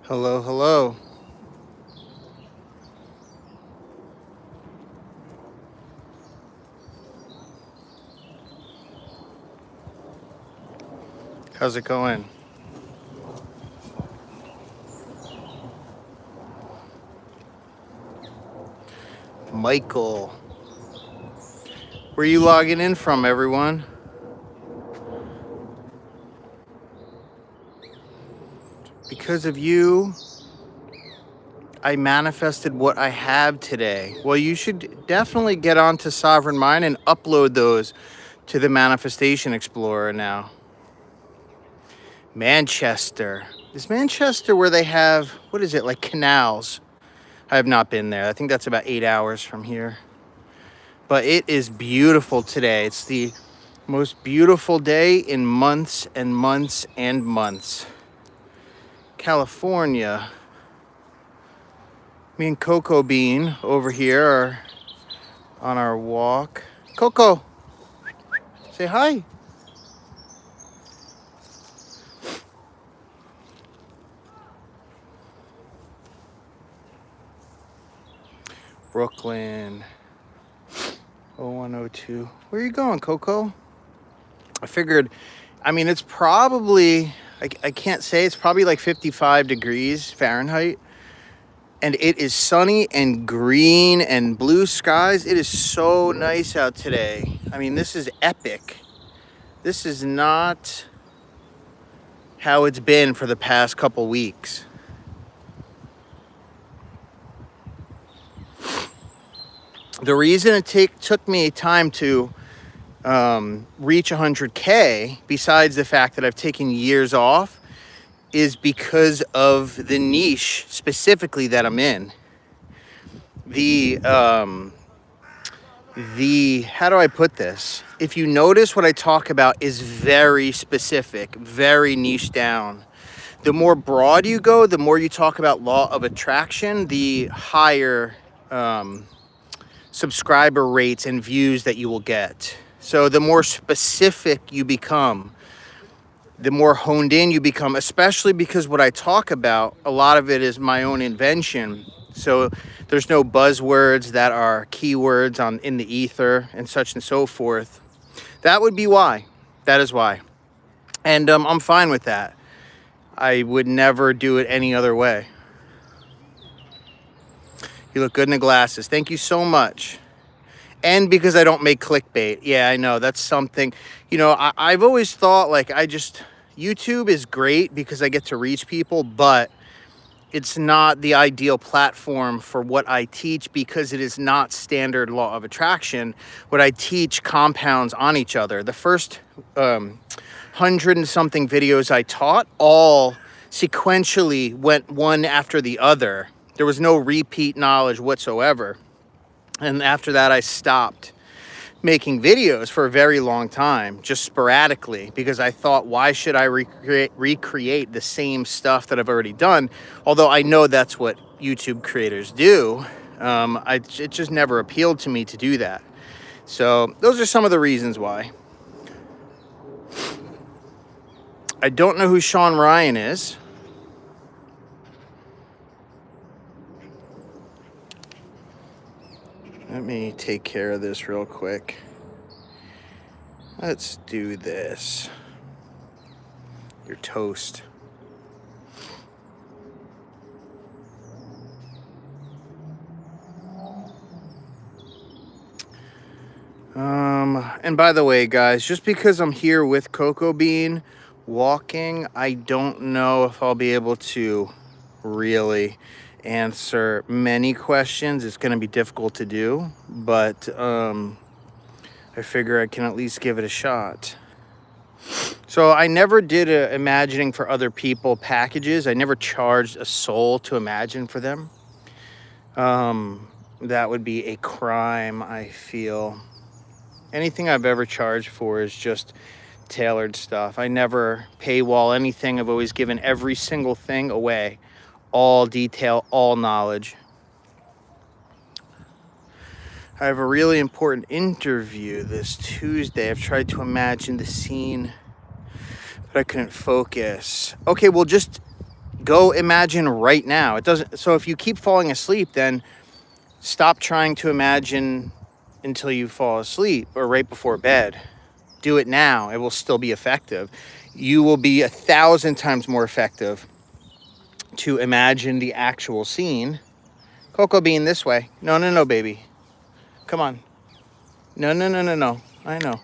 Hello, hello. How's it going? Michael. Where are you logging in from, everyone? Because of you, I manifested what I have today. Well, you should definitely get onto Sovereign Mind and upload those to the Manifestation Explorer now. Manchester. Is Manchester where they have, what is it, like canals? I have not been there. I think that's about 8 hours from here. But it is beautiful today. It's the most beautiful day in months and months and months. California. Me and Coco Bean over here are on our walk. Coco, say hi. Brooklyn. 0102. Where are you going, Coco? I figured, I mean, it's probably, I can't say, it's probably like 55 degrees Fahrenheit. And it is sunny and green and blue skies. It is so nice out today. I mean, this is epic. This is not how it's been for the past couple weeks. The reason it took me time to reach 100K, besides the fact that I've taken years off, is because of the niche specifically that I'm in. How do I put this? If you notice, what I talk about is very specific, very niche down. The more broad you go, the more you talk about law of attraction, the higher subscriber rates and views that you will get. So the more specific you become, the more honed in you become, especially because what I talk about, a lot of it is my own invention. So there's no buzzwords that are keywords in the ether and such and so forth. That would be why. That is why. And I'm fine with that. I would never do it any other way. You look good in the glasses. Thank you so much. And because I don't make clickbait. Yeah, I know. That's something, I've always thought, like, YouTube is great because I get to reach people, but it's not the ideal platform for what I teach because it is not standard law of attraction. What I teach compounds on each other. The first 100 and something videos I taught all sequentially went one after the other. There was no repeat knowledge whatsoever. And after that, I stopped making videos for a very long time, just sporadically, because I thought, why should I recreate the same stuff that I've already done? Although I know that's what YouTube creators do. It just never appealed to me to do that. So those are some of the reasons why. I don't know who Sean Ryan is. Let me take care of this real quick. Let's do this. Your toast. And by the way, guys, just because I'm here with Coco Bean walking, I don't know if I'll be able to really answer many questions. It's going to be difficult to do, but I figure I can at least give it a shot. So I never did imagining for other people packages. I never charged a soul to imagine for them. That would be a crime, I feel. Anything I've ever charged for is just tailored stuff. I never paywall anything. I've always given every single thing away. All detail, all knowledge. I have a really important interview this Tuesday. I've tried to imagine the scene, but I couldn't focus. Okay, well, just go imagine right now. It doesn't. So if you keep falling asleep, then stop trying to imagine until you fall asleep or right before bed. Do it now. It will still be effective. You will be 1,000 times more effective to imagine the actual scene. Cocoa Bean, this way. No, no, no, baby. Come on. No, no, no, no, no. I know.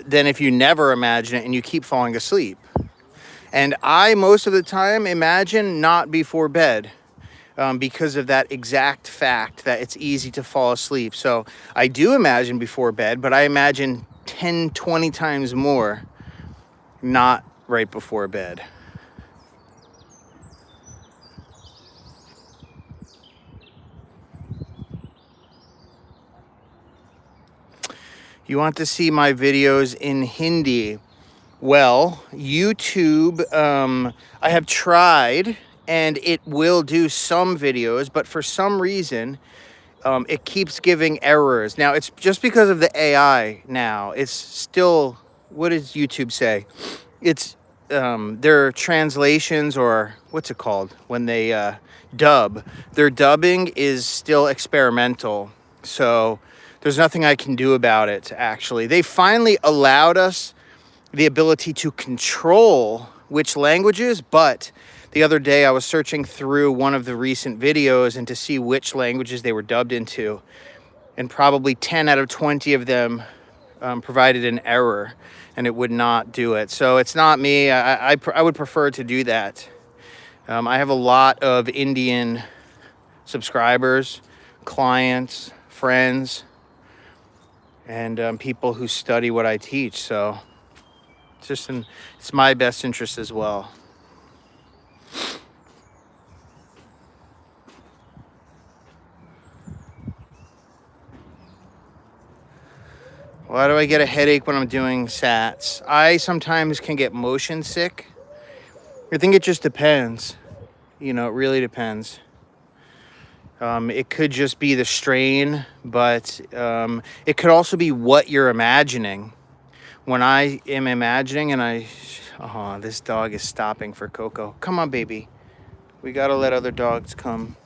Than if you never imagine it and you keep falling asleep. And I, most of the time, imagine not before bed because of that exact fact that it's easy to fall asleep. So I do imagine before bed, but I imagine 10, 20 times more not right before bed. You want to see my videos in Hindi? Well, YouTube, I have tried, and it will do some videos, but for some reason, it keeps giving errors. Now, it's just because of the AI now. It's still, what does YouTube say? It's their translations, or what's it called when they dub. Their dubbing is still experimental, so there's nothing I can do about it, actually. They finally allowed us the ability to control which languages, but the other day I was searching through one of the recent videos and to see which languages they were dubbed into, and probably 10 out of 20 of them provided an error, and it would not do it. So it's not me. I would prefer to do that. I have a lot of Indian subscribers, clients, friends, and people who study what I teach. So it's my best interest as well. Why do I get a headache when I'm doing sats? I sometimes can get motion sick. I think it just depends. You know, it really depends. It could just be the strain, but it could also be what you're imagining. When I am imagining and oh, this dog is stopping for Coco. Come on, baby. We gotta let other dogs come.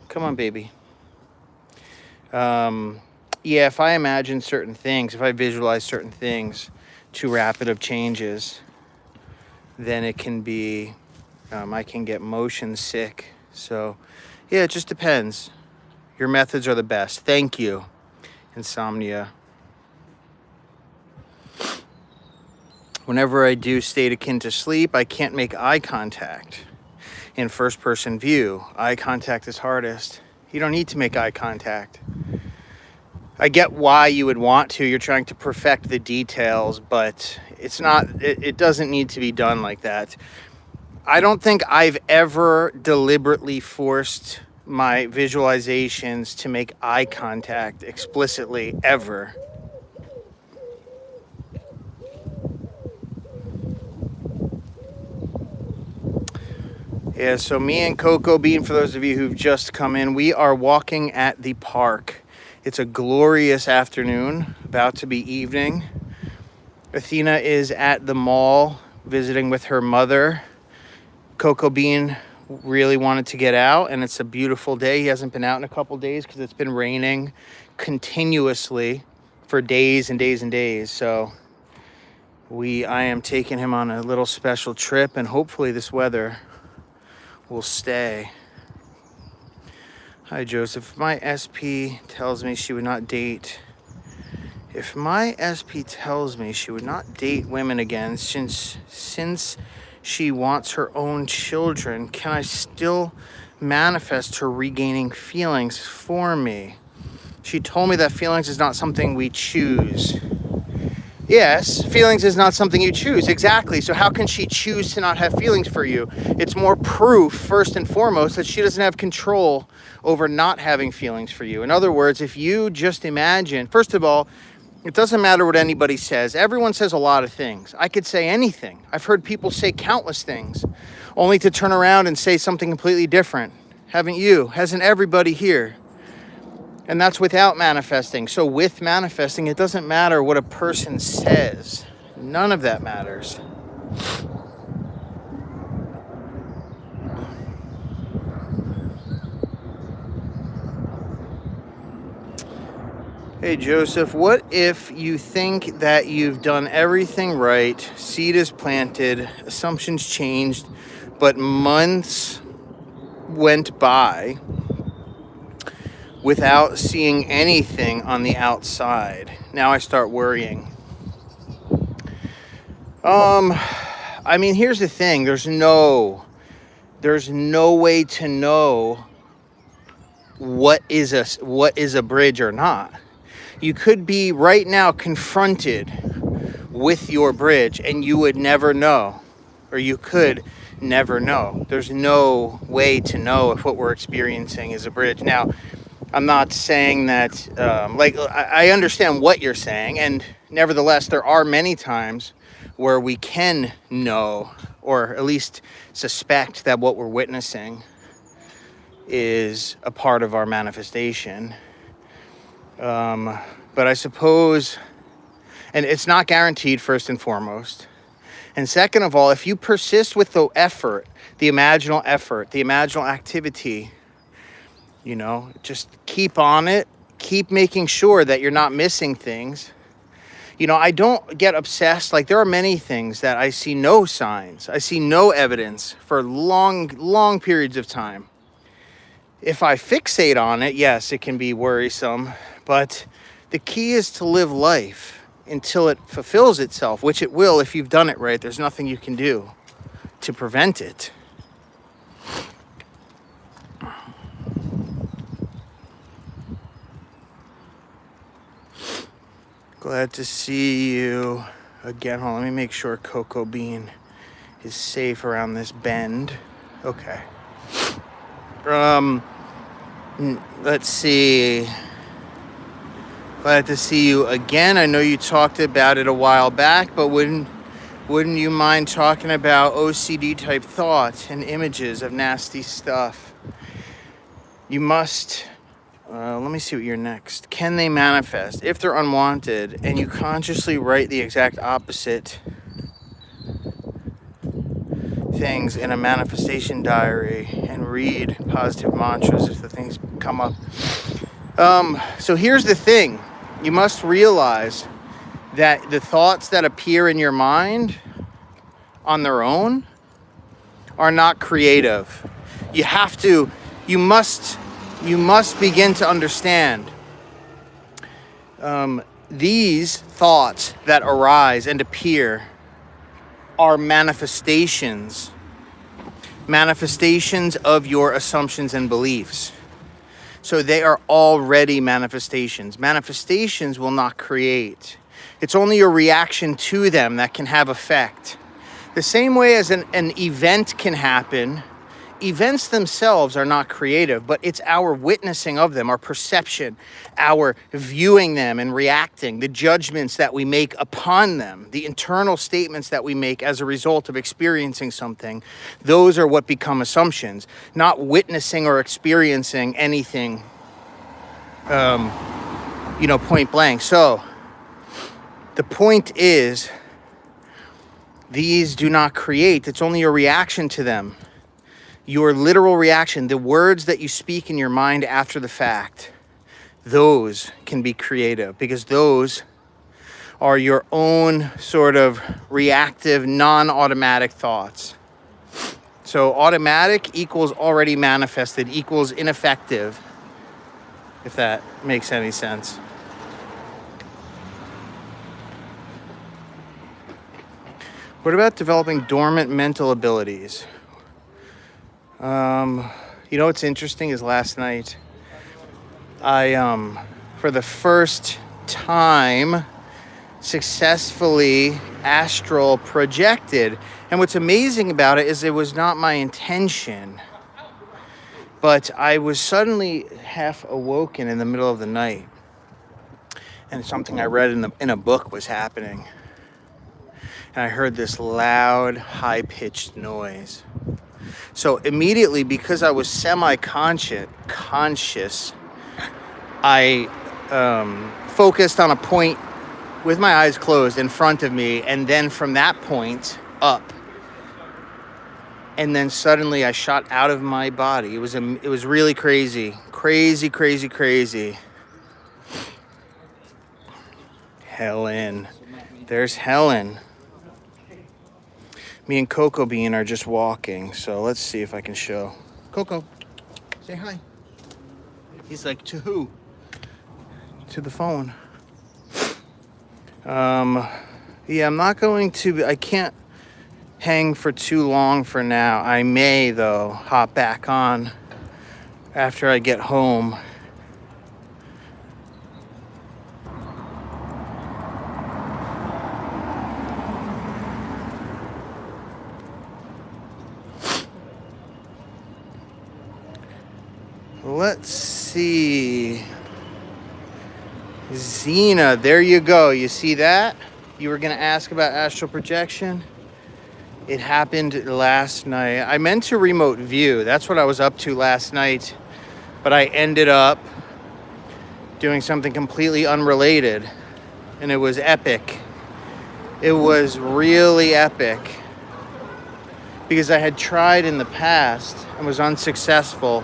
Come on, baby. Yeah, if I imagine certain things, if I visualize certain things too rapid of changes, then it can be, I can get motion sick. So, yeah, it just depends. Your methods are the best. Thank you, Insomnia. Whenever I do state akin to sleep, I can't make eye contact. In first-person view, eye contact is hardest. You don't need to make eye contact. I get why you would want to. You're trying to perfect the details, but it's not. It doesn't need to be done like that. I don't think I've ever deliberately forced my visualizations to make eye contact explicitly, ever. Yeah, so me and Coco Bean, for those of you who've just come in, we are walking at the park. It's a glorious afternoon, about to be evening. Athena is at the mall visiting with her mother. Coco Bean really wanted to get out, and it's a beautiful day. He hasn't been out in a couple days because it's been raining continuously for days and days and days. So I am taking him on a little special trip, and hopefully this weather will stay. Hi, Joseph. My SP tells me she would not date. If my SP tells me she would not date women again since she wants her own children, can I still manifest her regaining feelings for me? She told me that feelings is not something we choose. Yes, feelings is not something you choose. Exactly. So how can she choose to not have feelings for you? It's more proof, first and foremost, that she doesn't have control over not having feelings for you. In other words, if you just imagine, first of all, it doesn't matter what anybody says. Everyone says a lot of things. I could say anything. I've heard people say countless things, only to turn around and say something completely different. Haven't you? Hasn't everybody here? And that's without manifesting. So with manifesting, it doesn't matter what a person says. None of that matters. Hey Joseph, what if you think that you've done everything right, seed is planted, assumptions changed, but months went by without seeing anything on the outside? Now I start worrying. I mean, here's the thing. There's no way to know what is a bridge or not. You could be right now confronted with your bridge and you would never know, or you could never know. There's no way to know if what we're experiencing is a bridge. Now, I'm not saying that, I understand what you're saying, and nevertheless, there are many times where we can know, or at least suspect that what we're witnessing is a part of our manifestation. But I suppose, and it's not guaranteed, first and foremost. And second of all, if you persist with the effort, the imaginal activity, just keep on it, keep making sure that you're not missing things. I don't get obsessed. Like, there are many things that I see no signs, I see no evidence for long periods of time. If I fixate on it, yes, it can be worrisome, but the key is to live life until it fulfills itself, which it will if you've done it right. There's nothing you can do to prevent it. Glad to see you again. Hold on, let me make sure Cocoa Bean is safe around this bend. Okay. Let's see. Glad to see you again. I know you talked about it a while back, but wouldn't you mind talking about OCD type thoughts and images of nasty stuff? You must, let me see what you're next. Can they manifest? If they're unwanted and you consciously write the exact opposite things in a manifestation diary and read positive mantras if the things come up. So here's the thing. You must realize that the thoughts that appear in your mind on their own are not creative. You must begin to understand these thoughts that arise and appear are manifestations of your assumptions and beliefs. So they are already manifestations. Manifestations will not create. It's only your reaction to them that can have effect. The same way as an event can happen, events themselves are not creative, but it's our witnessing of them, our perception, our viewing them and reacting, the judgments that we make upon them, the internal statements that we make as a result of experiencing something. Those are what become assumptions, not witnessing or experiencing anything, point blank. So the point is, these do not create. It's only your reaction to them. Your literal reaction, the words that you speak in your mind after the fact, those can be creative because those are your own sort of reactive, non-automatic thoughts. So automatic equals already manifested equals ineffective, if that makes any sense. What about developing dormant mental abilities? What's interesting is last night I, for the first time, successfully astral projected. And what's amazing about it is it was not my intention, but I was suddenly half awoken in the middle of the night, and something I read in a book was happening. And I heard this loud, high-pitched noise. So immediately, because I was semi-conscious, I focused on a point with my eyes closed in front of me, and then from that point up. And then suddenly I shot out of my body. It was really crazy. Helen. There's Helen. Me and Coco Bean are just walking, so let's see if I can show. Coco, say hi. He's like, to who? To the phone. Yeah, I'm not going to, I can't hang for too long for now. I may, though, hop back on after I get home. Let's see. Xena, there you go. You see that? You were going to ask about astral projection. It happened last night. I meant to remote view. That's what I was up to last night. But I ended up doing something completely unrelated. And it was epic. It was really epic. Because I had tried in the past and was unsuccessful.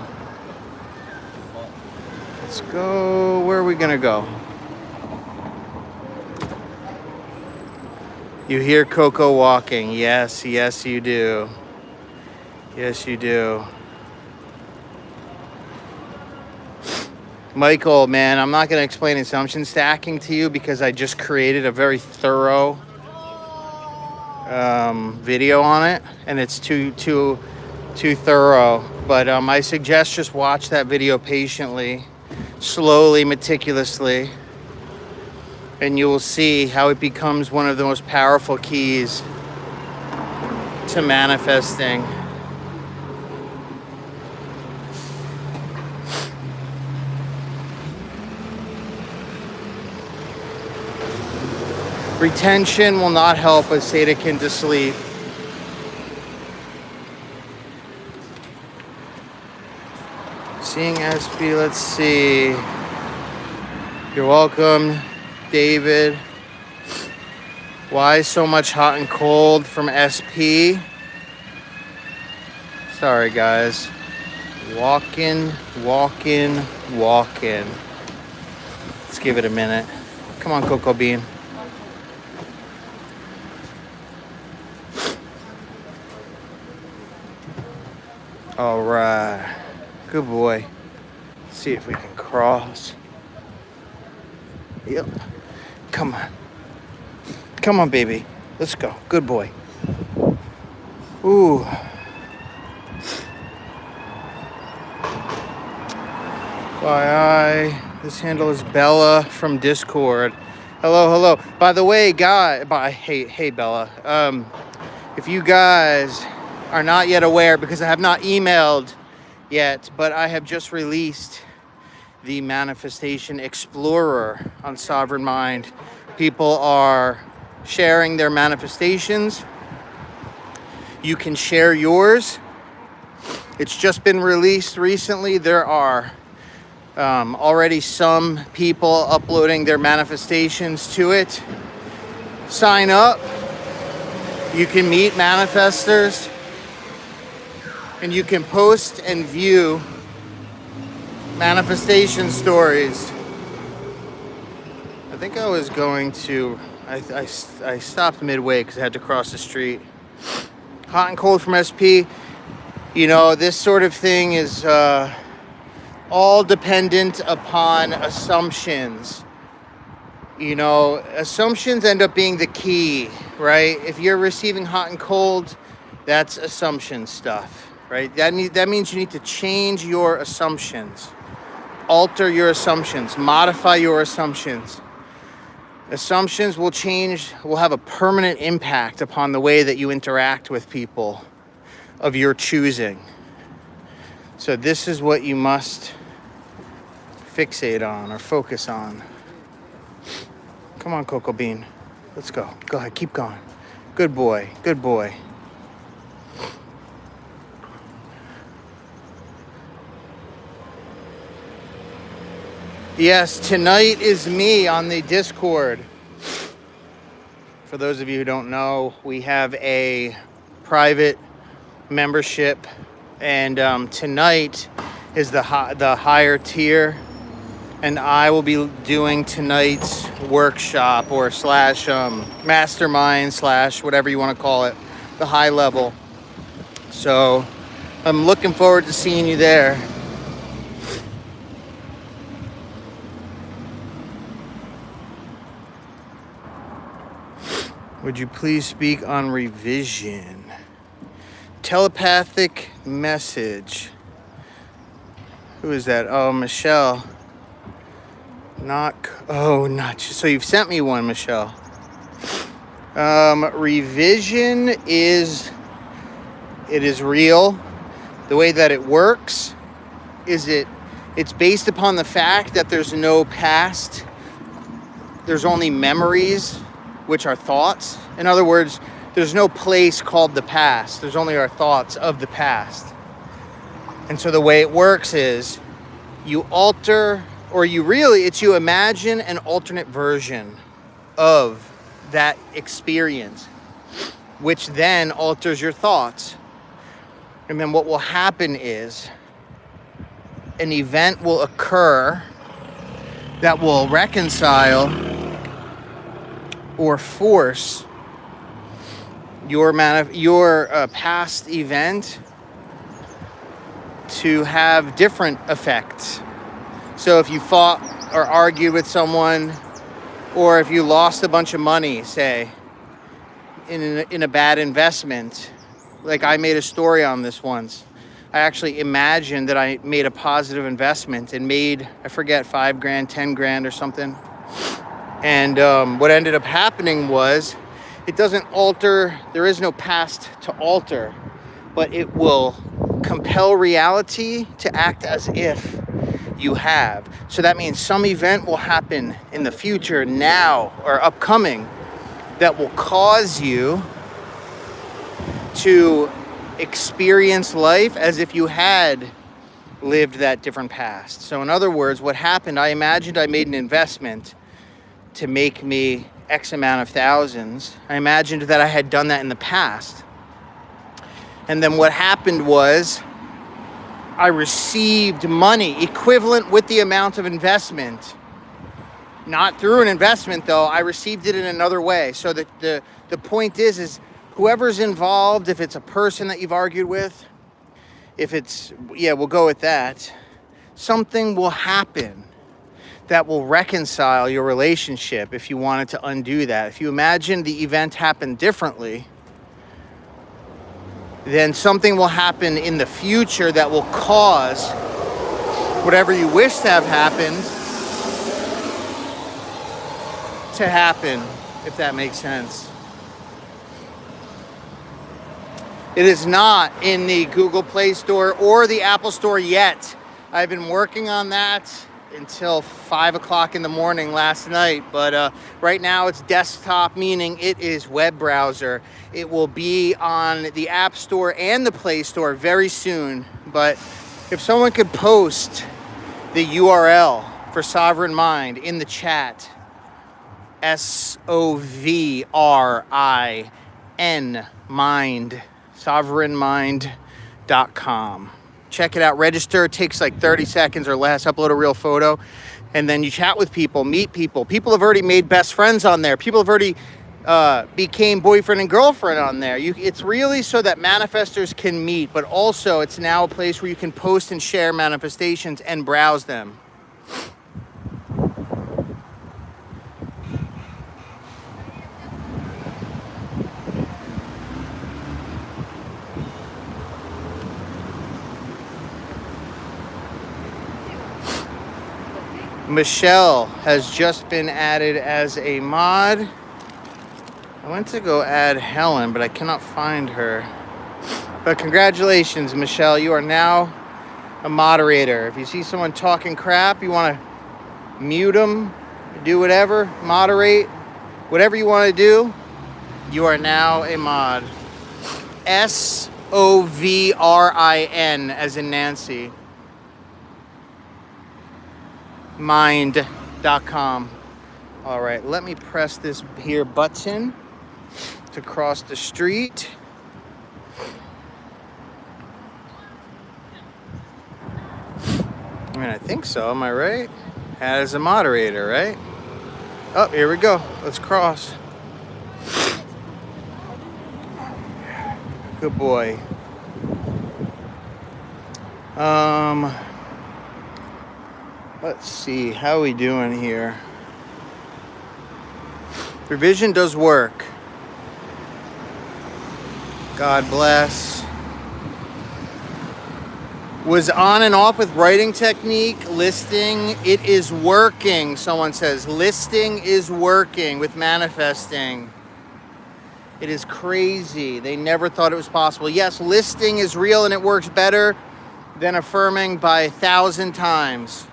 Let's go. Where are we going to go? You hear Coco walking. Yes, yes, you do. Yes, you do. Michael, man, I'm not going to explain assumption stacking to you because I just created a very thorough video on it, and it's too thorough. But I suggest just watch that video patiently, slowly, meticulously. And you will see how it becomes one of the most powerful keys to manifesting. Retention will not help a Sadakin to sleep. Seeing SP, let's see. You're welcome. David, why so much hot and cold from SP? Sorry, guys. Walking. Let's give it a minute. Come on, Coco Bean. All right. Good boy. Let's see if we can cross. Yep. Come on. Come on, baby. Let's go. Good boy. Ooh. FYI, this handle is Bella from Discord. Hello. By the way, hey, Bella. If you guys are not yet aware, because I have not emailed yet, but I have just released the Manifestation Explorer on Sovereign Mind. People are sharing their manifestations. You can share yours. It's just been released recently. There are already some people uploading their manifestations to it. Sign up. You can meet manifestors. And you can post and view manifestation stories. I think I was going to, I stopped midway because I had to cross the street. Hot and cold from SP. You know, this sort of thing is all dependent upon assumptions. You know, assumptions end up being the key, right? If you're receiving hot and cold, that's assumption stuff, right? That means you need to change your assumptions. Alter your assumptions, modify your assumptions. Assumptions will have a permanent impact upon the way that you interact with people of your choosing. So this is what you must fixate on or focus on. Come on, Coco Bean. Let's go. Go ahead, keep going. Good boy, good boy. Yes, tonight is me on the Discord. For those of you who don't know, we have a private membership, and tonight is the higher tier, and I will be doing tonight's workshop or slash mastermind slash whatever you want to call it, the high level. So I'm looking forward to seeing you there. Would you please speak on revision? Telepathic message. Who is that? Oh, Michelle. Not. So you've sent me one, Michelle. Revision is. It is real. The way that it works is it's based upon the fact that there's no past. There's only memories, which are thoughts. In other words, there's no place called the past. There's only our thoughts of the past. And so the way it works is you alter, or you imagine an alternate version of that experience, which then alters your thoughts. And then what will happen is an event will occur that will reconcile or force your past event to have different effects. So if you fought or argued with someone, or if you lost a bunch of money, say, in a bad investment, like I made a story on this once. I actually imagined that I made a positive investment and made, I forget, $5,000, $10,000 or something. And what ended up happening was, it doesn't alter, there is no past to alter, but it will compel reality to act as if you have. So that means some event will happen in the future, now or upcoming, that will cause you to experience life as if you had lived that different past. So in other words, what happened, I imagined I made an investment to make me X amount of thousands. I imagined that I had done that in the past. And then what happened was I received money equivalent with the amount of investment. Not through an investment though, I received it in another way. So the point is whoever's involved, if it's a person that you've argued with, if it's, we'll go with that, something will happen that will reconcile your relationship if you wanted to undo that. If you imagine the event happened differently, then something will happen in the future that will cause whatever you wish to have happened to happen, if that makes sense. It is not in the Google Play Store or the Apple Store yet. I've been working on that until 5 o'clock in the morning last night, but right now it's desktop, meaning it is web browser. It will be on the App Store and the Play Store very soon, but if someone could post the URL for Sovereign Mind in the chat, SOVRIN mind, sovereignmind.com. Check it out, register. It takes like 30 seconds or less. Upload a real photo, and then you chat with people, meet people. People have already made best friends on there. People have already became boyfriend and girlfriend on there. It's really so that manifestors can meet, but also it's now a place where you can post and share manifestations and browse them. Michelle has just been added as a mod. I went to go add Helen, but I cannot find her. But congratulations, Michelle. You are now a moderator. If you see someone talking crap, you want to mute them, do whatever, moderate, whatever you want to do, you are now a mod. SOVRIN as in Nancy. Mind.com. All right, let me press this here button to cross the street. I mean, I think so. Am I right? As a moderator, right? Oh, here we go. Let's cross. Good boy. Let's see. How are we doing here? Revision does work. God bless. Was on and off with writing technique, listing. It is working, someone says. Listing is working with manifesting. It is crazy. They never thought it was possible. Yes, listing is real and it works better than affirming by 1,000 times.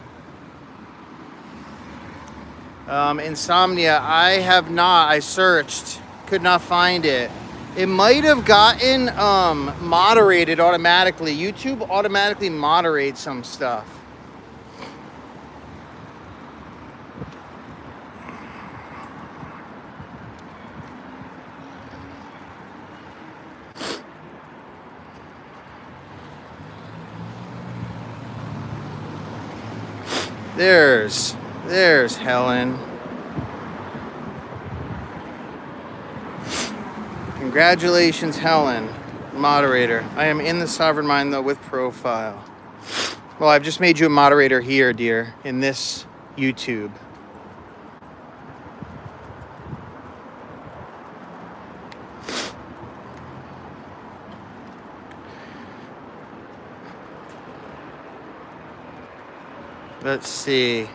Insomnia, I have not. I searched. Could not find it. It might have gotten moderated automatically. YouTube automatically moderates some stuff. There's Helen. Congratulations, Helen, moderator. I am in the Sovereign Mind, though, with profile. Well, I've just made you a moderator here, dear, in this YouTube. Let's see.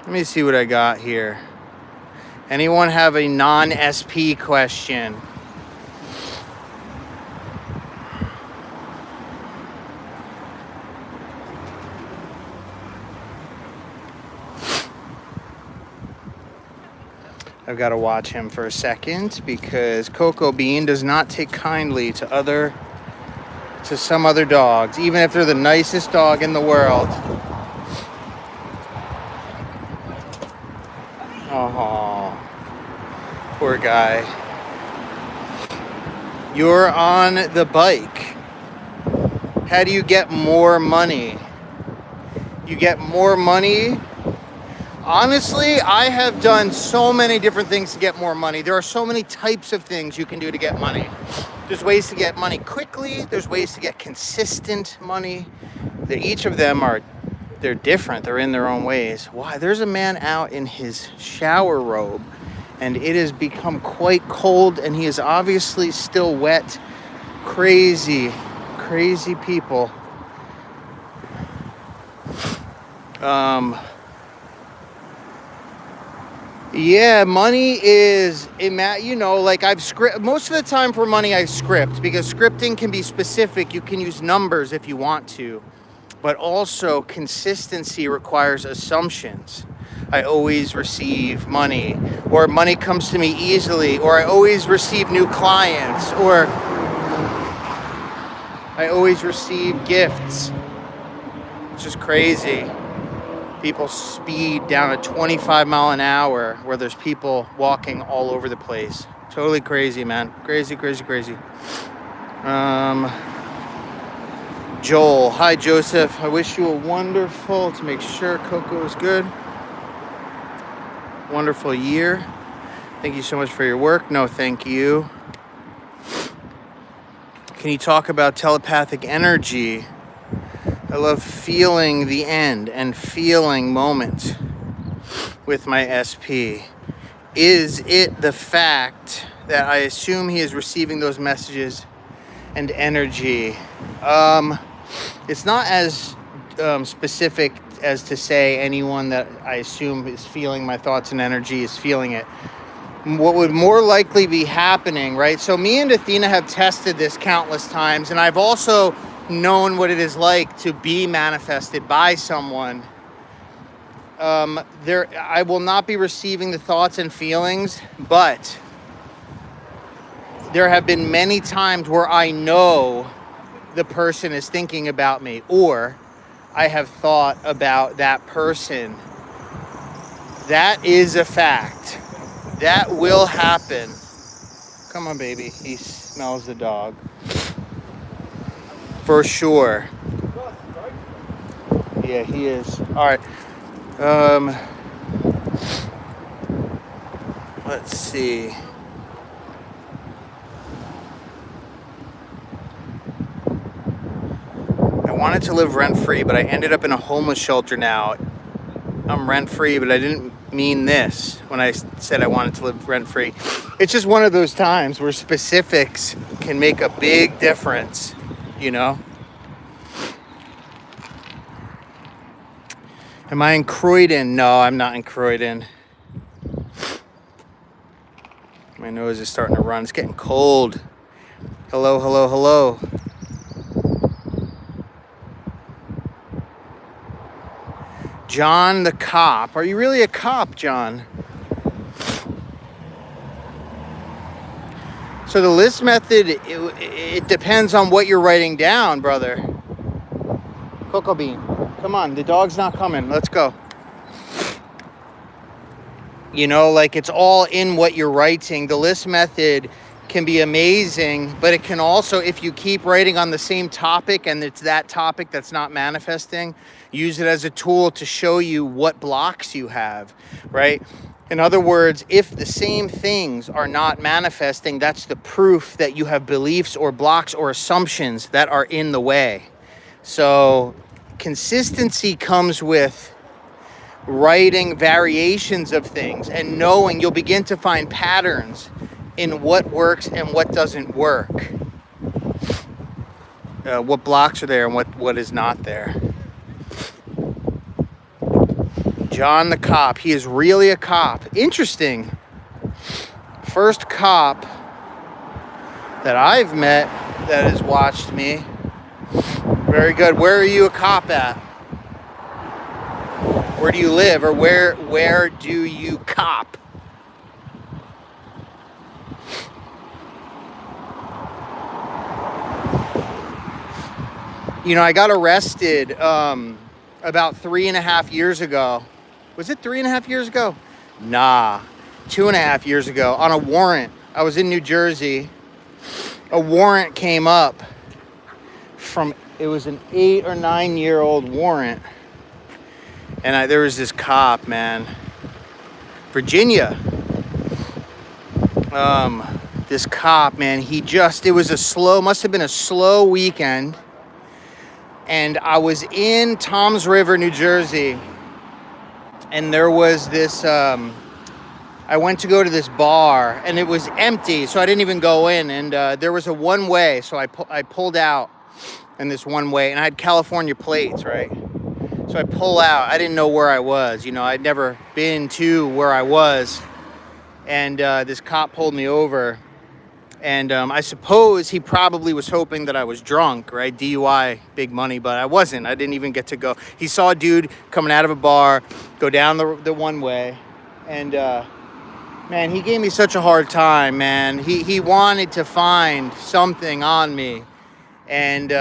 Let me see what I got here. Anyone have a non-SP question? I've got to watch him for a second because Coco Bean does not take kindly to some other dogs, even if they're the nicest dog in the world. Oh, poor guy. You're on the bike. How do you get more money? You get more money. Honestly, I have done so many different things to get more money. There are so many types of things you can do to get money. There's ways to get money quickly. There's ways to get consistent money. Each of them they're different. They're in their own ways. Why? There's a man out in his shower robe, and it has become quite cold, and he is obviously still wet. Crazy, crazy people. Yeah, money is, like most of the time for money I script, because scripting can be specific. You can use numbers if you want to, but also consistency requires assumptions. I always receive money, or money comes to me easily, or I always receive new clients, or I always receive gifts, which is crazy. People speed down at 25 mile an hour where there's people walking all over the place. Totally crazy, man. Crazy, crazy, crazy. Joel. Hi, Joseph. I wish you a wonderful, to make sure Coco is good, wonderful year. Thank you so much for your work. No, thank you. Can you talk about telepathic energy? I love feeling the end and feeling moment with my SP. Is it the fact that I assume he is receiving those messages and energy? It's not as specific as to say anyone that I assume is feeling my thoughts and energy is feeling it. What would more likely be happening, right? So me and Athena have tested this countless times, and I've also known what it is like to be manifested by someone. I will not be receiving the thoughts and feelings, but there have been many times where I know the person is thinking about me, or I have thought about that person. That is a fact. That will happen. Come on, baby. He smells the dog. For sure. Yeah, he is. All right. Let's see. I wanted to live rent-free, but I ended up in a homeless shelter now. I'm rent-free, but I didn't mean this when I said I wanted to live rent-free. It's just one of those times where specifics can make a big difference, you know? Am I in Croydon? No, I'm not in Croydon. My nose is starting to run. It's getting cold. Hello, hello, hello. John the cop. Are you really a cop, John? So the list method, it depends on what you're writing down, brother. Cocoa Bean, come on, the dog's not coming. Let's go. You know, like it's all in what you're writing. The list method can be amazing, but it can also, if you keep writing on the same topic and it's that topic that's not manifesting, use it as a tool to show you what blocks you have, right? In other words, if the same things are not manifesting, that's the proof that you have beliefs or blocks or assumptions that are in the way. So consistency comes with writing variations of things and knowing you'll begin to find patterns in what works and what doesn't work. What blocks are there and what is not there. John the cop. He is really a cop. Interesting. First cop that I've met that has watched me. Very good. Where are you a cop at? Where do you live, or where do you cop? You know, I got arrested about 3.5 years ago. Was it 3.5 years ago? Nah, 2.5 years ago on a warrant. I was in New Jersey. A warrant came up it was an 8 or 9 year old warrant. And there was this cop, man. Virginia. This cop, man, must have been a slow weekend. And I was in Toms River, New Jersey. And there was this, I went to go to this bar and it was empty. So I didn't even go in. And there was a one way. So I pulled out in this one way, and I had California plates, right? So I pull out. I didn't know where I was. You know, I'd never been to where I was. And this cop pulled me over. And I suppose he probably was hoping that I was drunk, right? DUI, big money, but I wasn't. I didn't even get to go. He saw a dude coming out of a bar, go down the one way. And, man, he gave me such a hard time, man. He wanted to find something on me. And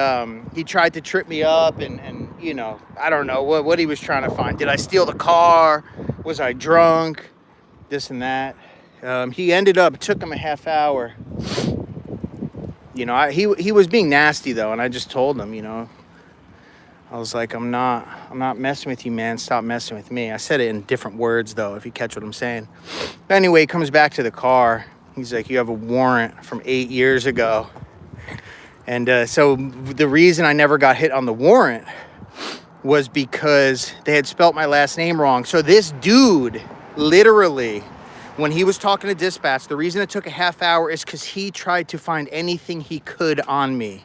he tried to trip me up and you know, I don't know what he was trying to find. Did I steal the car? Was I drunk? This and that. He ended up, it took him a half hour. You know, he was being nasty though, and I just told him, you know, I was like, I'm not messing with you, man. Stop messing with me. I said it in different words though, if you catch what I'm saying. But anyway, he comes back to the car. He's like, you have a warrant from 8 years ago. And so the reason I never got hit on the warrant was because they had spelt my last name wrong. So this dude, literally, when he was talking to dispatch, the reason it took a half hour is because he tried to find anything he could on me.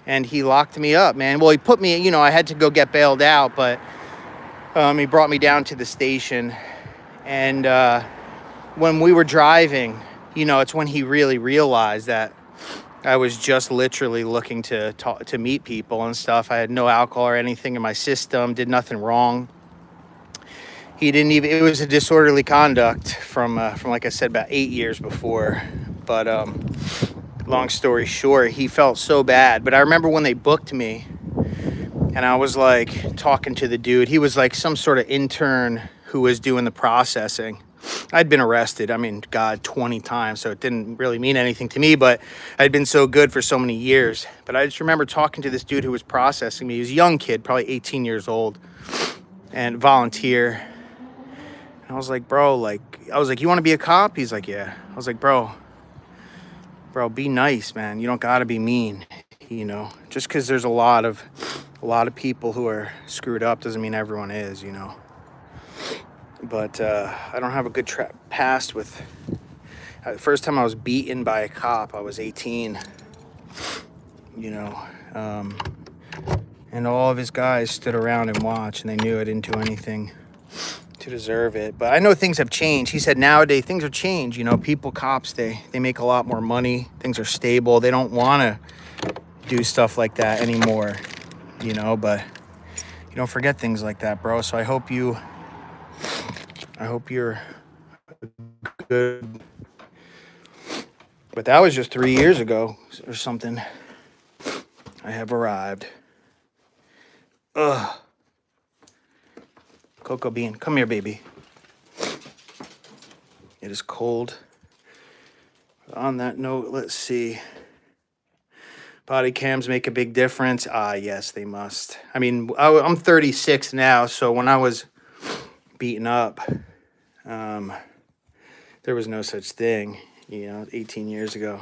And he locked me up, man. Well, he put me, you know, I had to go get bailed out, but he brought me down to the station. And when we were driving, you know, it's when he really realized that I was just literally looking to meet people and stuff. I had no alcohol or anything in my system, did nothing wrong. He didn't even, it was a disorderly conduct from like I said, about 8 years before. But long story short, he felt so bad. But I remember when they booked me and I was like talking to the dude. He was like some sort of intern who was doing the processing. I'd been arrested, 20 times, so it didn't really mean anything to me, but I'd been so good for so many years. But I just remember talking to this dude who was processing me. He was a young kid, probably 18 years old, and volunteer. And I was like, bro, like, I was like, you want to be a cop? He's like, yeah. I was like, bro, be nice, man. You don't got to be mean, you know. Just because there's a lot of people who are screwed up doesn't mean everyone is, you know. But I don't have a good past with... the first time I was beaten by a cop, I was 18, you know. And all of his guys stood around and watched, and they knew I didn't do anything to deserve it. But I know things have changed. He said nowadays things have changed. You know, cops, they make a lot more money. Things are stable. They don't want to do stuff like that anymore, you know. But you don't forget things like that, bro. So I hope you're good. But that was just 3 years ago or something. I have arrived. Ugh. Cocoa Bean, come here, baby. It is cold. On that note, let's see. Body cams make a big difference. Ah, yes, they must. I mean, I'm 36 now, so when I was beaten up, there was no such thing, you know, 18 years ago.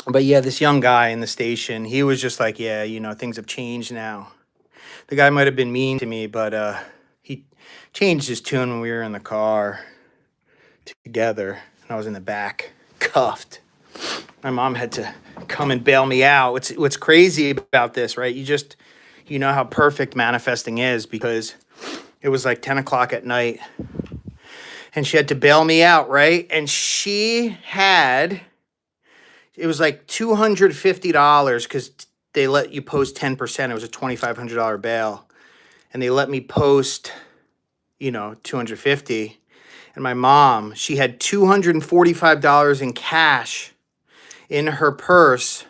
But yeah, this young guy in the station, he was just like, yeah, you know, things have changed now. The guy might have been mean to me, but he changed his tune when we were in the car together. And I was in the back, cuffed. My mom had to come and bail me out. What's crazy about this, right? You know how perfect manifesting is, because it was like 10 o'clock at night. And she had to bail me out, right? And it was like $250 because they let you post 10%. It was a $2,500 bail. And they let me post, you know, $250. And my mom, she had $245 in cash in her purse.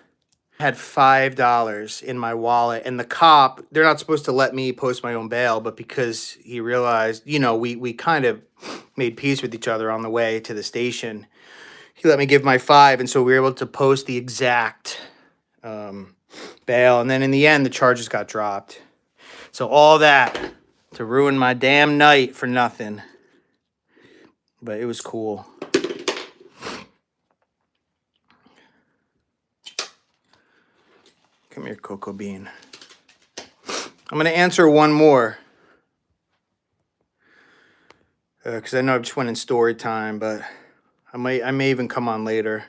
I had $5 in my wallet. And the cop, they're not supposed to let me post my own bail, but because he realized, you know, we kind of made peace with each other on the way to the station, he let me give my $5. And so we were able to post the exact bail. And then in the end, the charges got dropped. So all that to ruin my damn night for nothing. But it was cool. Come here, Cocoa Bean. I'm going to answer one more. Because I know I just went in story time, but I may even come on later.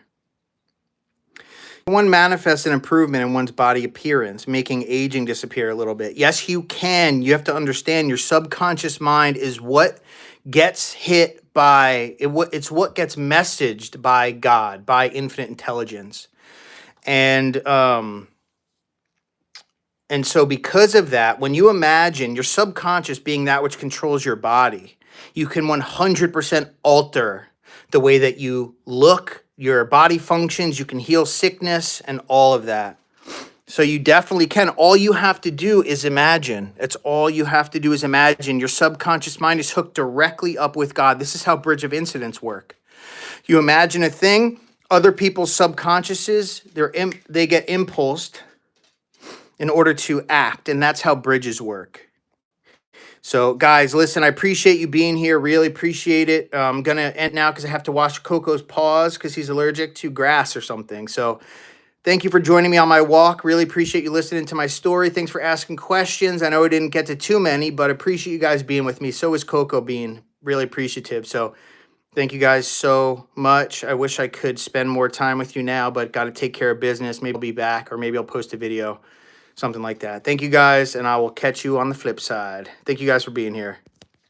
One manifests an improvement in one's body appearance, making aging disappear a little bit. Yes, you can. You have to understand your subconscious mind is what gets hit by, it's what gets messaged by God, by infinite intelligence. And so because of that, when you imagine your subconscious being that which controls your body, you can 100% alter the way that you look, your body functions, you can heal sickness and all of that. So you definitely can. All you have to do is imagine. That's all you have to do is imagine. Your subconscious mind is hooked directly up with God. This is how bridge of incidents work. You imagine a thing, other people's subconsciouses, they get impulsed in order to act, and that's how bridges work. So guys, listen, I appreciate you being here. Really appreciate it. I'm going to end now because I have to wash Coco's paws because he's allergic to grass or something. So thank you for joining me on my walk. Really appreciate you listening to my story. Thanks for asking questions. I know I didn't get to too many, but appreciate you guys being with me. So is Coco being really appreciative. So thank you guys so much. I wish I could spend more time with you now, but got to take care of business. Maybe I'll be back, or maybe I'll post a video. Something like that. Thank you guys, and I will catch you on the flip side. Thank you guys for being here.